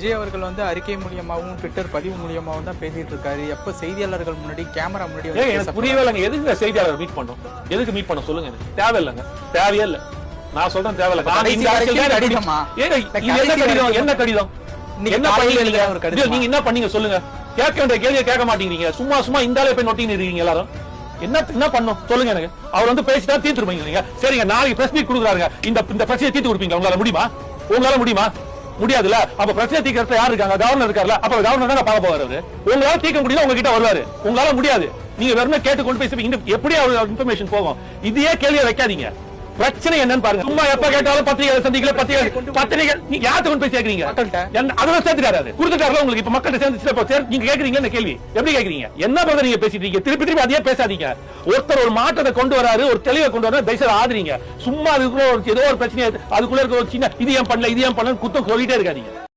விஜய் அவர்கள் வந்து அறிக்கை மூலியமாகவும் ட்விட்டர் பதிவு மூலியமாகவும் தான் பேசிட்டு இருக்காரு. எப்ப செய்தியாளர்கள் முன்னாடி கேமரா முன்னாடி எனக்கு புரியவே இல்லைங்க. எதுக்கு செய்தியாளர் மீட் பண்ணோம்? எதுக்கு மீட் பண்ண சொல்லுங்க. எனக்கு தேவையில்லைங்க, தேவையே இல்லை. நான் சொல்றேன் தேவையில்லை. என்ன கடிதம் என்ன பண்ணீங்க? நீங்க என்ன பண்ணீங்க சொல்லுங்க. கேட்க வேண்டிய கேள்வியை கேட்க மாட்டேங்கிறீங்க. சும்மா சும்மா இந்தாலே போய் நோட்டின்னு இருக்கீங்க எல்லாரும். என்ன பண்ணும் சொல்லுங்க. எனக்கு அவர் வந்து பேசிட்டா தீர்த்துருப்பீங்க. சரிங்க, நாளைக்கு பிரஸ் மீட் கொடுக்குறாங்க. இந்த பிரச்சனையை தீர்த்து கொடுப்பீங்க. உங்களால முடியுமா? உங்களால முடியுமா? முடியாதுல்ல. அப்ப பிரச்சனை தீர்க்கறது யாரு இருக்காங்க? கவர்னர் இருக்காருல்ல. அப்ப கவர்னர் தான் பார்க்க போவாரு. உங்களால தீர்க்க முடியல, உங்ககிட்ட வருவாரு. உங்களால முடியாது. நீங்க வெறும் கேட்டு கொண்டு போய் எப்படி அவர் இன்ஃபர்மேஷன் போகும்? இதையே கேள்வியை வைக்காதீங்க. பிரச்சனை என்னன்னு பாருங்க. சும்மா எப்ப கேட்டாலும் பத்திரிகை சந்திக்கல, பத்திரிகை நீங்க யார்கிட்ட கொண்டு போய் சேர்க்கறீங்க? அதெல்லாம் சேர்த்துட்டாரு, கொடுத்துட்டாருல உங்களுக்கு. இப்ப மக்கள்கிட்ட சேர்ந்து நீங்க கேக்குறீங்க இந்த கேள்வி எப்படி கேக்குறீங்க? என்ன பண்றது நீங்க பேசிட்டு இருக்கீங்க? திருப்பி திருப்பி அதையே பேசாதீங்க. ஒருத்தர் ஒரு மாற்றத்தை கொண்டு வராரு, ஒரு தெளிவை கொண்டு வர தயவுசெய்து ஆதரிங்க. சும்மா அதுக்குள்ள ஏதோ ஒரு பிரச்சனை, அதுக்குள்ள இருக்க ஒரு சின்ன இது ஏன் பண்ணல, இது ஏன் பண்ணல குத்தம் சொல்லிட்டே இருக்காதீங்க.